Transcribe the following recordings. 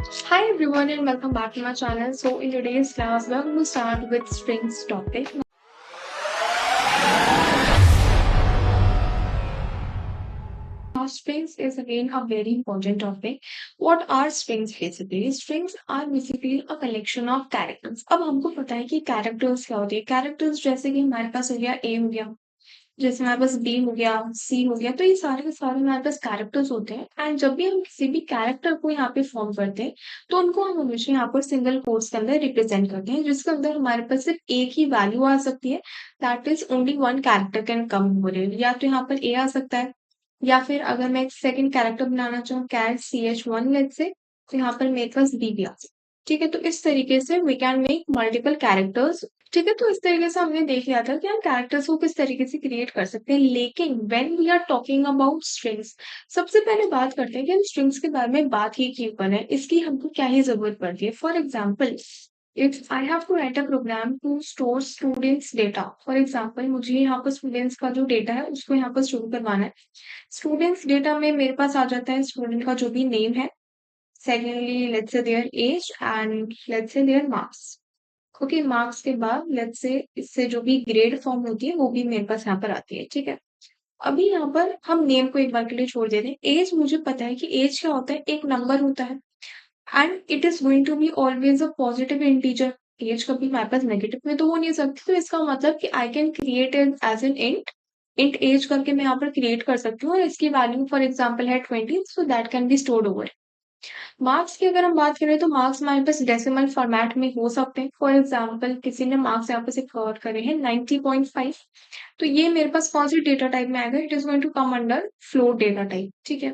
Hi everyone and welcome back to my channel. So in today's class we are going to start with strings topic. Now strings is again a very important topic. What are strings basically? Strings are basically a collection of characters. अब हमको पता है कि characters क्या होते हैं. Characters जैसे कि हमारे पास हो गया A हो गया, जैसे हमारे पास बी हो गया, सी हो गया, तो ये सारे के सारे हमारे पास कैरेक्टर्स होते हैं एंड जब भी हम किसी भी कैरेक्टर को यहाँ पे फॉर्म करते हैं तो उनको हम हमेशा यहाँ पर सिंगल कोट्स के अंदर रिप्रेजेंट करते हैं जिसके अंदर हमारे पास सिर्फ एक ही वैल्यू आ सकती है. That is only one character can come over it. या तो यहाँ पर ए आ सकता है या फिर अगर मैं एक सेकंड कैरेक्टर बनाना चाहूँ कैट CH1 लेट से, तो यहाँ पर मेरे पास बी भी आ सकता है. ठीक है, तो इस तरीके से we can make multiple characters. ठीक है, तो इस तरीके से हमने देख लिया था कि हम कैरेक्टर्स को किस तरीके से क्रिएट कर सकते हैं. लेकिन when we are talking about strings, सबसे पहले बात करते हैं कि हम स्ट्रिंग्स के बारे में बात ही क्यों करें, इसकी हमको क्या ही जरूरत पड़ती है. For example, if I have to write a program to store students data, for example मुझे यहाँ पर स्टूडेंट्स का जो डेटा है उसको यहाँ पर स्टोर करवाना है. स्टूडेंट्स डेटा में मेरे पास आ जाता है स्टूडेंट का जो भी नेम है, secondly let's say their age and let's say their marks. Okay, marks के बाद लेट्स से इससे जो भी ग्रेड फॉर्म होती है वो भी मेरे पास यहाँ पर आती है. ठीक है, अभी यहाँ पर हम नेम को एक बार के लिए छोड़ देते हैं. एज मुझे पता है कि एज क्या होता है, एक नंबर होता है and it is going to be always a positive integer. Age कभी हमारे पास नेगेटिव में तो हो नहीं सकती, तो इसका मतलब कि I can create it as an int. Int as करके मैं यहाँ पर क्रिएट कर सकती हूँ और इसकी वैल्यू फॉर एग्जाम्पल है 20, so that can be stored over. Marks की अगर हम बात करें तो मार्क्स हमारे पास डेसिमल फॉर्मेट में हो सकते हैं. फॉर एग्जाम्पल किसी ने मार्क्स यहाँ पे से कवर करे हैं 90.5, तो ये मेरे पास कौन सी डेटा टाइप में आएगा, it is going to come under float data type. ठीक है,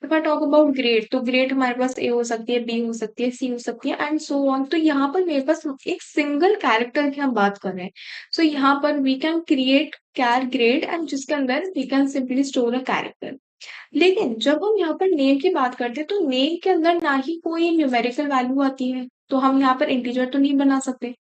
if I talk about grade, तो ग्रेड हमारे पास ए हो सकती है, बी हो सकती है, सी हो सकती है एंड सो ऑन. तो यहाँ पर मेरे पास एक सिंगल कैरेक्टर की हम बात कर रहे हैं. सो यहाँ पर we can create char grade and जिसके अंदर we can simply store a character. लेकिन जब हम यहाँ पर नेम की बात करते हैं तो नेम के अंदर ना ही कोई न्यूमेरिकल वैल्यू आती है, तो हम यहाँ पर इंटीजर तो नहीं बना सकते,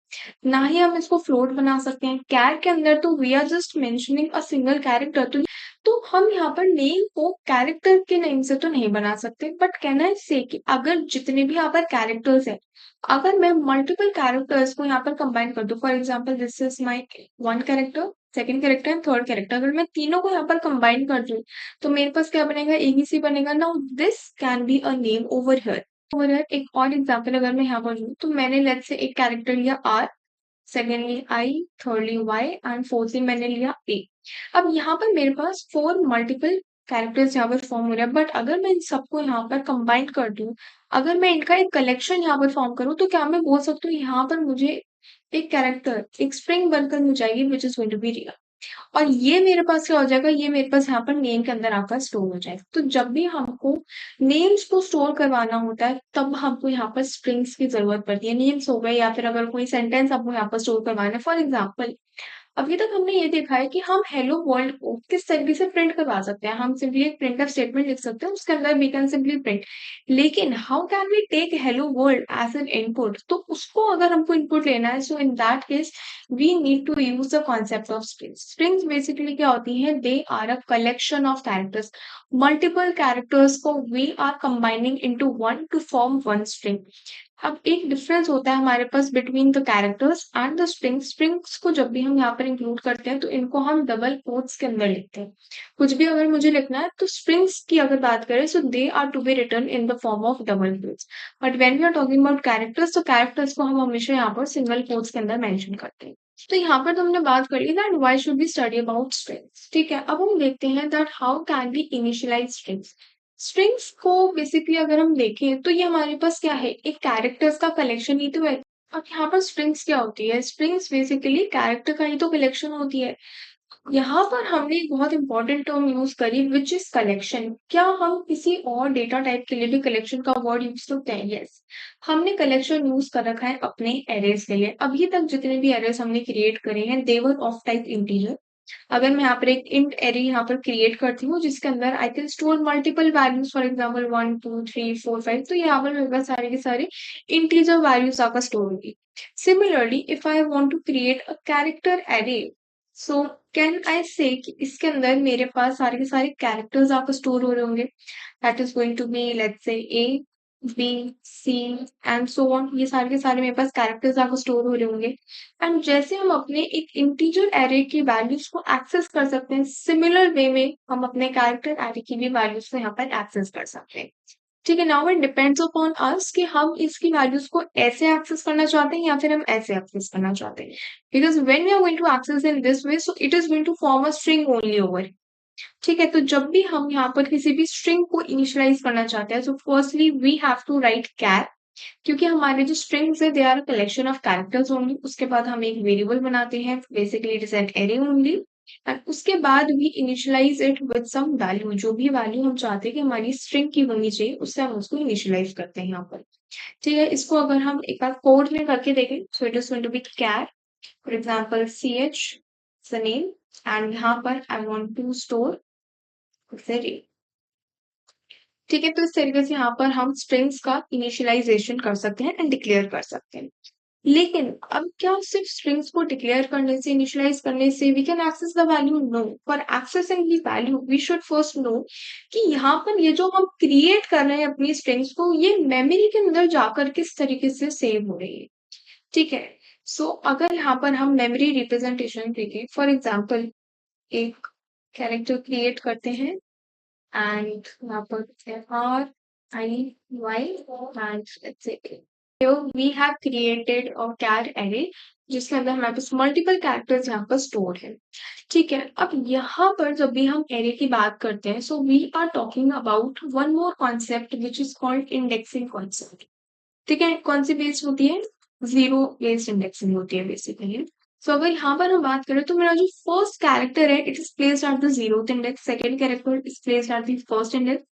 ना ही हम इसको फ्लोट बना सकते हैं. कैर के अंदर तो we are just mentioning a single character, तो हम यहाँ पर नेम को कैरेक्टर के नेम से तो नहीं बना सकते. बट कहना है से कि अगर जितने भी यहाँ पर कैरेक्टर्स है, अगर मैं मल्टीपल कैरेक्टर्स को यहाँ पर कंबाइन कर दूं, for example this is my one character, second character and third character, अगर मैं तीनों को यहाँ पर कंबाइन कर दूं तो मेरे पास क्या बनेगा, एबीसी बनेगा. Now this can be a name over here. Over here एक और एग्जांपल अगर मैं यहाँ पर लूँ तो मैंने लेट्स से एक कैरेक्टर लिया R, secondly I, thirdly Y and fourthly मैंने लिया ए. अब यहाँ पर मेरे पास फोर मल्टीपल कैरेक्टर्स यहाँ पर फॉर्म हो रहे हैं. बट अगर मैं इन सबको यहाँ पर कंबाइन कर दूं, अगर मैं इनका एक कलेक्शन यहाँ पर फॉर्म करूँ, तो क्या मैं बोल सकती हूँ यहाँ पर मुझे एक कैरेक्टर एक स्ट्रिंग बनकर मिल जाएगी which is going to be real. और ये मेरे पास क्या हो जाएगा, ये मेरे पास यहाँ पर नेम के अंदर आकर स्टोर हो जाएगा. तो जब भी हमको नेम्स को स्टोर करवाना होता है तब हमको यहाँ पर स्ट्रिंग्स की जरूरत पड़ती है. नेम्स हो गए या फिर अगर कोई सेंटेंस आपको यहाँ पर स्टोर करवाना है. फॉर एग्जाम्पल, अभी तक हमने ये देखा है कि हम हेलो वर्ल्ड को किस तरीके से प्रिंट करवा सकते हैं. हम सिंपली एक प्रिंटफ स्टेटमेंट लिख सकते हैं, उसके अंदर वी कैन सिंपली प्रिंट. लेकिन how can we take hello world as an input, तो उसको अगर हमको इनपुट लेना है, so in that case we need to use the concept of strings. Strings basically क्या होती है, they are a collection of characters. Multiple characters को we are combining into one to form one string. अब एक difference होता है हमारे पास between the characters and the strings. Strings को जब भी हम यहाँ पर इंक्लूड करते हैं तो इनको हम डबल कोट्स के अंदर लिखते हैं. कुछ भी अगर मुझे लिखना है तो स्ट्रिंग्स की अगर बात करें, so they are to be written in the form of double quotes. But when we are talking about characters, तो कैरेक्टर्स को हम हमेशा यहाँ पर सिंगल कोट्स के अंदर मेंशन करते हैं. तो यहाँ पर तो हमने बात कर ली that why should be study about strings. ठीक है, अब हम देखते हैं that how can be initialise strings. Strings को बेसिकली अगर हम देखें तो ये हमारे पास क्या है, एक कैरेक्टर्स का कलेक्शन ही तो है. अब यहाँ पर स्ट्रिंग्स क्या होती है, स्ट्रिंग्स बेसिकली कैरेक्टर का ही तो कलेक्शन होती है. यहाँ पर हमने एक बहुत इंपॉर्टेंट टर्म यूज करी विच इज कलेक्शन. क्या हम किसी और डेटा टाइप के लिए भी कलेक्शन का वर्ड यूज करते हैं? यस, हमने कलेक्शन यूज कर रखा है अपने एरेज के लिए. अभी तक जितने भी एरेज हमने क्रिएट करे हैं दे वर ऑफ टाइप इंटीजर. अगर मैं यहाँ पर एक इंट एरे यहाँ पर क्रिएट करती हूँ जिसके अंदर I can store multiple values, for example 1 2 3 4 5, तो यहाँ पर मेरे पास सारे के सारे इंटीजर वैल्यूज आकर स्टोर होगी. Similarly if I want to create a character array, so can I say कि इसके अंदर मेरे पास सारे के सारे कैरेक्टर्स आकर स्टोर हो रहे होंगे. That is going to be let's say A, B, C and so on, ये सारे के सारे मेरे पास कैरेक्टर्स आकर स्टोर हो रहे होंगे। एंड जैसे हम अपने एक इंटीजर एरे की वैल्यूज को एक्सेस कर सकते हैं, सिमिलर वे में हम अपने कैरेक्टर एरे की भी वैल्यूज को यहाँ पर एक्सेस कर सकते हैं। ठीक है, now it depends upon us कि हम इसकी वैल्यूज को ऐसे एक्सेस करना चाहते हैं या फिर हम ऐसे एक्सेस करना चाहते हैं। Because when we are going to access in this way, so it is going to form a string only over. ठीक है, तो जब भी हम यहाँ पर किसी भी स्ट्रिंग को इनिशियलाइज करना चाहते हैं, so firstly we have to write char, क्योंकि हमारे जो स्ट्रिंग्स है they are collection of characters only. उसके बाद हम एक वेरिएबल बनाते हैं, basically it is an array only. And उसके बाद we initialise it with some value, जो भी वैल्यू हम चाहते हैं कि हमारी स्ट्रिंग की होनी चाहिए, उससे हम उसको इनिशियलाइज करते हैं यहाँ पर। ठीक है, इसको अगर हम एक बार कोड में करके देखें, so it is going to be char, for example ch the name, and यहाँ पर I want to store very. ठीक है, तो इस तरीके से यहाँ पर हम स्ट्रिंग्स का इनिशियलाइजेशन कर सकते हैं एंड डिक्लेयर कर सकते हैं। लेकिन अब क्या सिर्फ स्ट्रिंग्स को डिक्लेयर करने से, इनिशियलाइज करने से we can access the value? No, for accessing the value we should first know कि यहाँ पर ये जो हम क्रिएट कर रहे हैं अपनी स्ट्रिंग्स को, ये मेमोरी के अंदर जाकर किस तरीके से सेव हो रही है। ठीक है, सो अगर यहाँ पर हम मेमोरी रिप्रेजेंटेशन देखें, फॉर एग्जाम्पल एक कैरेक्टर क्रिएट करते हैं एंड यहाँ पर FRIY and let's say here we have created a char array जिसके अंदर हमारे पास मल्टीपल कैरेक्टर्स यहाँ पर स्टोर है। ठीक है, अब यहाँ पर जब भी हम एरे की बात करते हैं, so we are talking about one more concept which is called indexing concept. ठीक है, कौन सी बेस्ड होती है? जीरो बेस्ड इंडेक्सिंग होती है बेसिकली। सो अगर यहाँ पर हम बात करें तो मेरा जो फर्स्ट कैरेक्टर है it is placed at the zeroth index, second character is placed at the first index,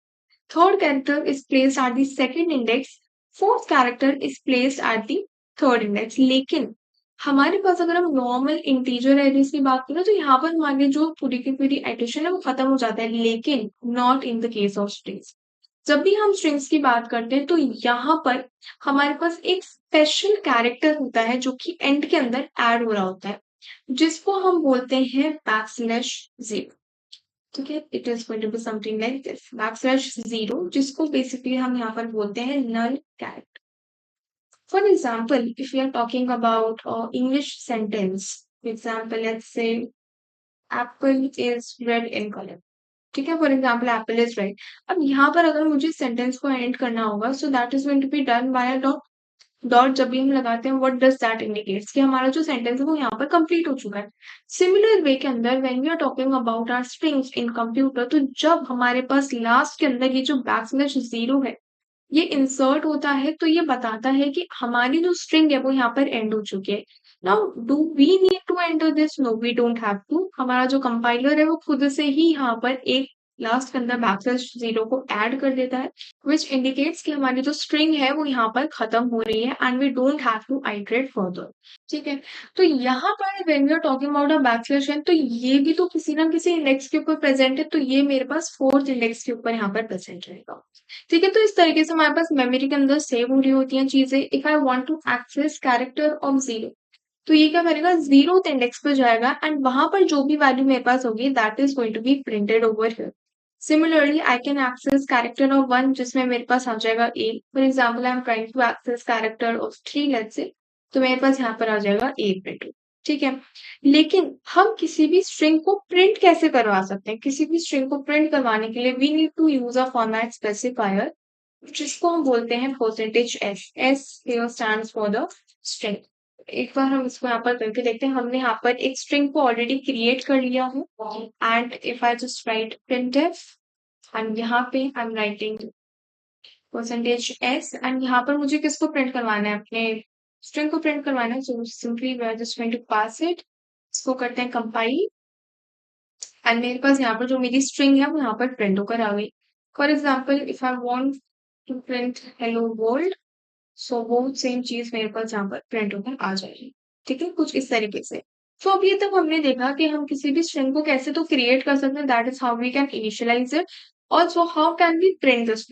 third character is placed at the second index, fourth character is placed at the third index। लेकिन हमारे पास अगर हम normal integer arrays की बात करें तो यहाँ पर हमारे जो पूरी की पूरी एडिशन है वो खत्म हो जाता है, लेकिन not in the case of strings. जब भी हम स्ट्रिंग्स की बात करते हैं तो यहाँ पर हमारे पास एक स्पेशल कैरेक्टर होता है जो कि एंड के अंदर ऐड हो रहा होता है, जिसको हम बोलते हैं बैकस्लैश जीरो। ठीक है, it is going to be something like this backslash zero, जिसको बेसिकली हम यहाँ पर बोलते हैं null character. For example if you are talking about English sentence, for example let's say apple is red in colour. ठीक है, for example apple is red. अब यहाँ पर अगर मुझे सेंटेंस को एंड करना होगा, so that is going to be done by dot. Dot जब भी हम लगाते हैं, व्हाट डज दैट इंडिकेट्स कि हमारा जो सेंटेंस है वो यहाँ पर कंप्लीट हो चुका है। सिमिलर वे के अंदर when we are talking about our strings in computer, तो जब हमारे पास लास्ट के अंदर ये जो बैकस्लैश जीरो है ये इंसर्ट होता है, तो ये बताता है कि हमारी जो स्ट्रिंग है वो यहाँ पर एंड हो चुकी है। Now do we need to enter this? No, we don't have to. हमारा जो कंपाइलर है वो खुद से ही यहाँ पर एक लास्ट के अंदर बैकस्लैश जीरो को ऐड कर देता है, विच इंडिकेट्स कि हमारी जो स्ट्रिंग है वो यहाँ पर खत्म हो रही है and we don't have to iterate further. ठीक है, तो यहाँ पर when we are talking about a backslash n, तो ये भी तो किसी ना किसी इंडेक्स के ऊपर प्रेजेंट है, तो ये मेरे पास फोर्थ इंडेक्स के ऊपर यहाँ पर प्रेजेंट रहेगा। ठीक है, तो इस तरीके से हमारे पास मेमोरी के अंदर सेव हो रही होती हैं चीजें। If I want to access character of zero, तो ये क्या करेगा, जीरोथ इंडेक्स पर जाएगा एंड वहां पर जो भी वैल्यू मेरे पास होगी that is going to be printed over here. Similarly I can access character of one, जिसमें मेरे पास आ जाएगा A. For example I am trying to access character of three, let's say, तो मेरे पास यहाँ पर आ जाएगा ए प्रिंट। ठीक है, लेकिन हम किसी भी स्ट्रिंग को प्रिंट कैसे करवा सकते हैं? किसी भी स्ट्रिंग को प्रिंट करवाने के लिए we need to use a format specifier, जिसको हम बोलते हैं percentage S. S here stands for the string। एक बार हम इसको यहाँ पर करके देखते हैं। हमने यहाँ पर एक स्ट्रिंग को ऑलरेडी क्रिएट कर लिया है and if I just right printf and यहाँ पे I am writing percentage S and यहाँ पर मुझे किसको प्रिंट करवाना है? अपने स्ट्रिंग को प्रिंट करवाना है। So simply we are just going to pass it, इसको करते हैं कंपाइल एंड मेरे पास यहाँ पर जो मेरी स्ट्रिंग है वो यहाँ पर प्रिंट होकर आ गई। For example if I want to print hello world, so वो सेम चीज मेरे पास यहाँ पर प्रिंट होकर आ जाएगी। ठीक है, कुछ इस तरीके से। सो अब ये तक हमने देखा कि हम किसी भी स्ट्रिंग को कैसे तो क्रिएट कर सकते हैं, that is how we can initialise it, also how can we print this.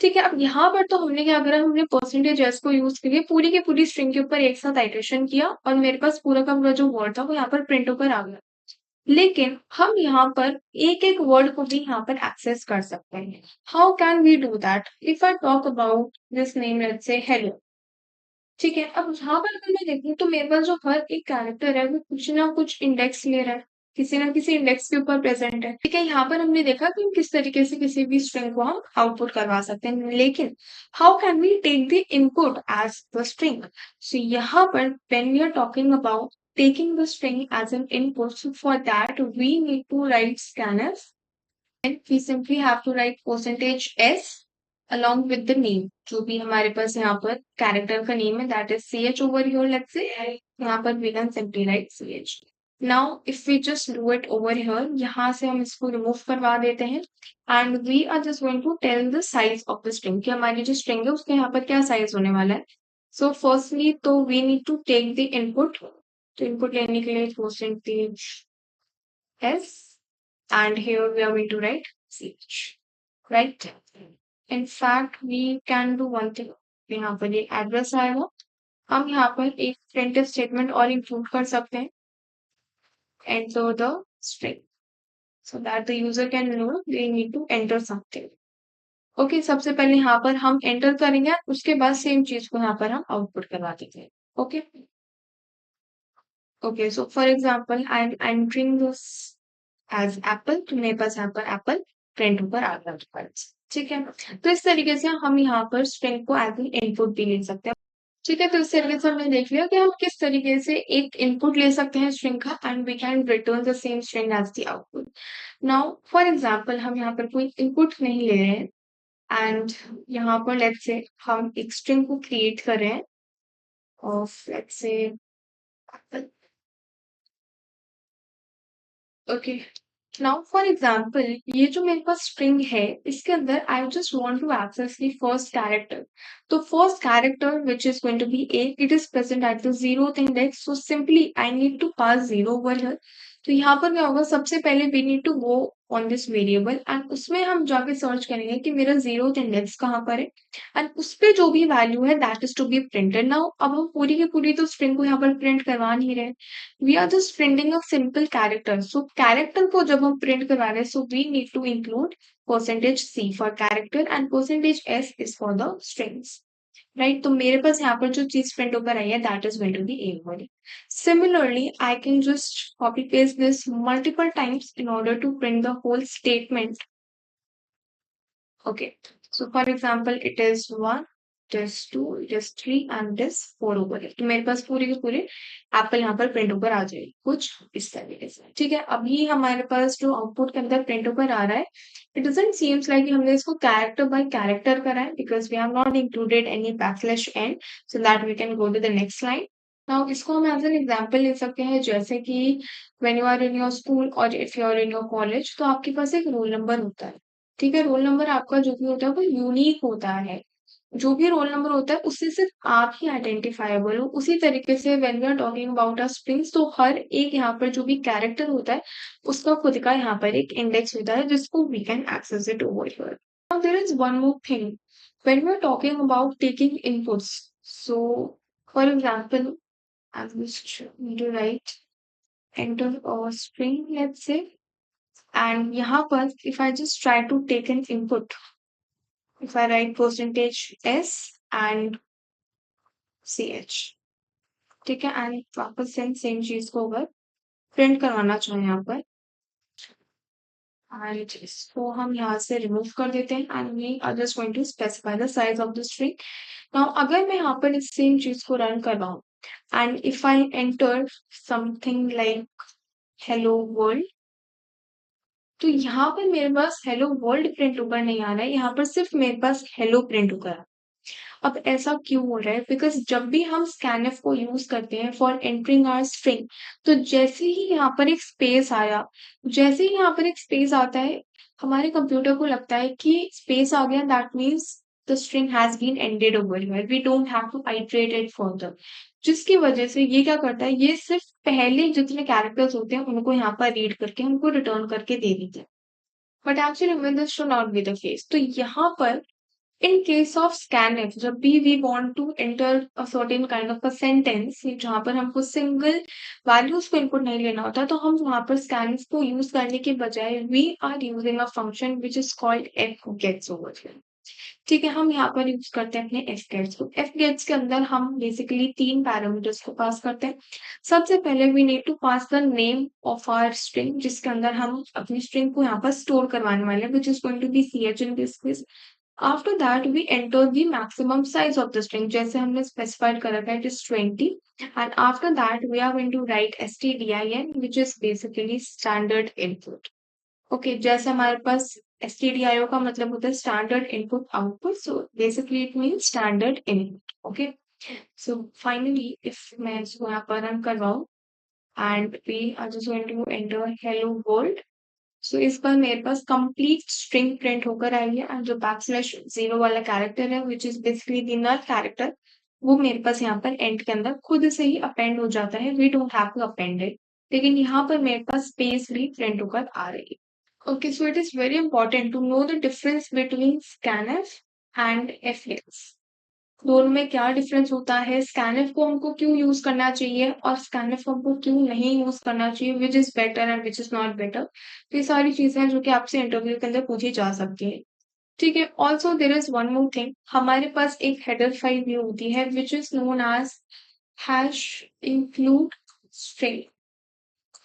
ठीक है, अब यहाँ पर तो हमने क्या करा, हमने परसेंटेज एस को यूज करके पूरी की पूरी स्ट्रिंग के ऊपर एक साथ आइट्रेशन किया और मेरे पास पूरा का पूरा जो वर्ड था वो यहाँ पर प्रिंट होकर आ गया। लेकिन हम यहाँ पर एक-एक वर्ड को भी यहाँ पर एक्सेस कर सकते हैं। How can we do that? If I talk about this name let's say hello, ठीक है? अब यहाँ पर अगर मैं देखूँ तो मेरे पास जो हर एक कैरेक्टर है वो कुछ ना कुछ इंडेक्स ले रहा है, किसी ना किसी इंडेक्स के ऊपर प्रेज़ेंट है, ठीक है? यहाँ पर हमने देखा कि हम किस तरीके से किसी भी स्ट्रिंग को हम आउटपुट करवा सकते हैं, लेकिन how can we take the input as the string? So यहाँ पर when we are talking about taking the string as an input, so for that we need to write scanf, and we simply have to write percentage s along with the name, जो भी हमारे पास यहाँ पर character का name है that is ch over here, let's say यहाँ पर we can simply write ch. Now if we just do it over here, यहाँ से हम इसको रिमूव करवा देते हैं and we are just going to tell the size of the string कि हमारी जो string है उसका यहाँ पर क्या size होने वाला है. So firstly तो we need to take the input, तो इनपुट लेने के लिए percentage s and here we are going to write ch, right? In fact we can do one thing, यहाँ पर ये एड्रेस आएगा, हम यहाँ पर एक printf स्टेटमेंट और इंक्लूड कर सकते हैं, enter the string so that the user can know they need to enter something. Okay सबसे पहले यहाँ पर हम एंटर करेंगे, उसके बाद सेम चीज को यहाँ पर हम आउटपुट करवा देंगे. Okay okay so for example I am entering this as apple, तो मेरे पास यहाँ पर एप्पल प्रिंट ऊपर आ गया, ठीक है? तो इस तरीके से हम यहाँ पर स्ट्रिंग को एज एन इनपुट भी ले सकते हैं, ठीक है? तो इस तरीके से हमने देख लिया कि हम किस तरीके से एक इनपुट ले सकते हैं स्ट्रिंग का and we can return the same string as the output. Now for example हम यहाँ पर कोई इनपुट नहीं ले रहे हैं एंड यहाँ पर लेट्स से हम एक स्ट्रिंग को क्रिएट कर रहे हैं of let's say apple. Okay now for example ये जो मेरे पास स्ट्रिंग है इसके अंदर I just want to access the first character, तो first character which is going to be A, it is present at the 0th index, so simply I need to pass 0 over here. तो यहाँ पर क्या होगा, सबसे पहले we need to go on this variable and उसमें हम जाके सर्च करेंगे कि मेरा 0th इंडेक्स कहाँ पर है एंड उस पे जो भी वैल्यू है that is to be printed. Now अब हम पूरी की पूरी तो स्ट्रिंग को यहाँ पर प्रिंट करवा नहीं रहे, we are just printing a simple character. So character को जब हम print करवा रहे हैं, so we need to include percentage C for character and percentage S is for the strings. Right? तो मेरे पास यहाँ पर जो चीज print होकर आई है that is going to be A body. Similarly, I can just copy paste this multiple times in order to print the whole statement. Okay. So for example, it is 1, it is 2, it is 3 and it is 4 over here. तो मेरे पास पूरे के पूरे Apple यहाँ पर print होकर आ जाएगी कुछ इस तरीके से, ठीक है? अभी हमारे पास जो आउटपुट के अंदर प्रिंट होकर आ रहा है, इट डजंट सीम्स लाइक हमने इसको कैरेक्टर बाय कैरेक्टर करा है because we have not included any backslash and so that we can go to the next line. Now इसको हम एज एन एग्जाम्पल ले सकते हैं, जैसे कि when you are in your school और if you are in your college, तो आपके पास एक रोल नंबर होता है, ठीक है? रोल नंबर आपका जो भी होता है वो यूनिक होता है, जो भी रोल नंबर होता है उससे सिर्फ आप ही आइडेंटिफाइबल हो. उसी तरीके से when we are talking about a strings, तो हर एक यहाँ पर जो भी कैरेक्टर होता है उसका खुद का यहाँ पर एक इंडेक्स होता है जिसको we can access it over here. Now there is one more thing when we are talking about taking inputs. So for example I just need to write enter a string let's say, and यहाँ पर if I just try to take an input, if I write percentage s and ch, ठीक है? And वापस same चीज को अगर print करवाना चाहें यहाँ पर एंड इसको हम यहाँ से रिमूव कर देते हैं and we are just going to specify the size of the string. Now अगर मैं यहाँ पर इस सेम चीज को रन करवाऊँ and if I enter something like hello world, तो यहाँ पर मेरे पास हेलो वर्ल्ड प्रिंट होकर नहीं आ रहा है, यहाँ पर सिर्फ मेरे पास हेलो प्रिंट होकर आ रहा है. अब ऐसा क्यों हो रहा है? बिकॉज जब भी हम स्कैनफ को यूज करते हैं फॉर एंटरिंग आवर स्ट्रिंग, तो जैसे ही यहाँ पर एक स्पेस आया, जैसे ही यहाँ पर एक स्पेस आता है, हमारे कंप्यूटर को लगता है कि स्पेस आ गया, that means the string has been ended over here, we don't have to iterate it further. जिसकी वजह से ये क्या करता है, ये सिर्फ पहले जितने कैरेक्टर्स होते हैं उनको यहाँ पर रीड करके हमको रिटर्न करके दे देते हैं. But actually this should not be the case. तो यहाँ पर In case of scanf, जब भी we want to enter a certain kind of a sentence जहाँ पर हमको सिंगल वैल्यूज को इनपुट नहीं लेना होता, तो हम वहाँ पर scanf को यूज करने के बजाय we are using a function which is called fgets over here. ठीक है, हम यहाँ पर यूज करते हैं अपने fgets को। fgets के अंदर हम बेसिकली 3 पैरामीटर्स को पास करते हैं। सबसे पहले we need to pass the name of our string, जिसके अंदर हम अपनी स्ट्रिंग को यहाँ पर स्टोर करवाने वाले हैं, which is going to be ch in this case. After that, we enter the maximum size of the string. जैसे हमने specified करा था, it is 20. And after that, we are going to write stdin, which is basically standard input. Okay, जैसे हमारे पास stdio का मतलब होता है standard input output. So basically it means standard input. Okay. So finally, if मैं इसको यहाँ पर run करवाऊँ and we are just going to enter hello world. सो इस बार मेरे पास कंप्लीट स्ट्रिंग प्रिंट होकर आई है एंड जो बैकस्लैश 0 वाला कैरेक्टर है which is basically the null character, वो मेरे पास यहाँ पर एंड के अंदर खुद से ही अपेंड हो जाता है, we don't have to append it. लेकिन यहाँ पर मेरे पास स्पेस भी प्रिंट होकर आ रही है। Okay, so it is very important to know the difference between scanf and FX. दोनों में क्या डिफरेंस होता है, स्कैनफ को हमको क्यों यूज करना चाहिए और स्कैनफ को हमको क्यों नहीं यूज करना चाहिए, which is better and which is not better. तो ये सारी चीजें हैं जो कि आपसे इंटरव्यू के अंदर पूछी जा सकती है। ठीक है, also there is one more thing, हमारे पास एक हेडर फाइल भी होती है which is known as hash include string.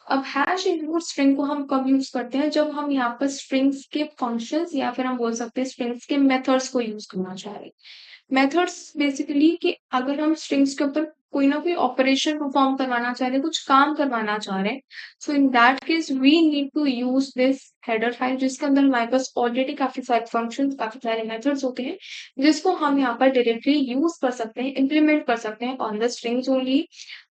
अब हैश इंक्लूड स्ट्रिंग को हम कब यूज करते हैं, जब हम यहाँ पर स्ट्रिंग्स के फंक्शंस या फिर हम बोल सकते हैं स्ट्रिंग्स के मेथड्स को यूज करना चाह रहे हैं। मेथड्स बेसिकली कि अगर हम स्ट्रिंग्स के ऊपर कोई ना कोई ऑपरेशन परफॉर्म करवाना चाह रहे हैं, कुछ काम करवाना चाह रहे हैं, so in that case we need to use this header file, जिसके अंदर हमारे पास ऑलरेडी काफी सारे फंक्शंस, काफी सारे मेथड्स होते हैं, जिसको हम यहाँ पर डायरेक्टली यूज कर सकते हैं, इम्प्लीमेंट कर सकते हैं ऑन द स्ट्रिंग्स ओनली।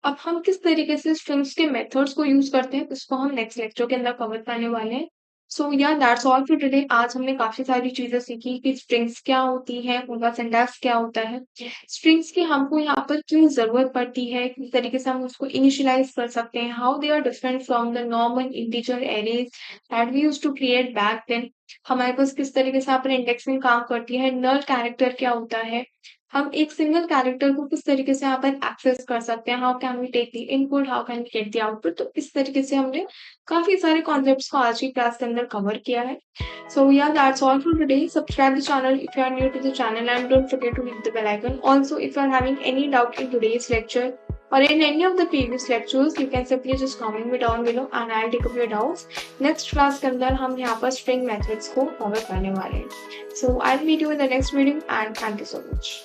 अब हम किस तरीके से स्ट्रिंग्स के मेथड्स को यूज करते हैं, उसको हम नेक्स्ट लेक्चर के अंदर कवर करने वाले हैं। सो या दैट्स ऑल फॉर टुडे। आज हमने काफी सारी चीजें सीखी कि स्ट्रिंग्स क्या होती है, उनका सिंटैक्स क्या होता है, स्ट्रिंग्स की हमको यहाँ पर क्यों जरूरत पड़ती है, किस तरीके से हम उसको इनिशियलाइज कर सकते हैं, how they are different from the normal integer arrays that we used to create back then, हमारे पास किस तरीके से यहाँ पर इंडेक्सिंग काम करती है, नल कैरेक्टर क्या होता है, हम एक सिंगल कैरेक्टर को किस तरीके से यहाँ पर एक्सेस कर सकते हैं, how can we take the input, how can we get the output. तो इस तरीके से हमने काफी सारे कॉन्सेप्ट्स को आज की क्लास के अंदर कवर किया है। सो या that's all for today. Subscribe the channel if you are new to the channel and don't forget to hit the bell icon. Also, if you are having any doubt in today's lecture or in any of the previous lectures, you can simply just comment me down below and I'll take up your doubts. Next class के अंदर हम यहाँ पर string methods को cover करने वाले हैं। So I'll meet you in the next video and thank you so much.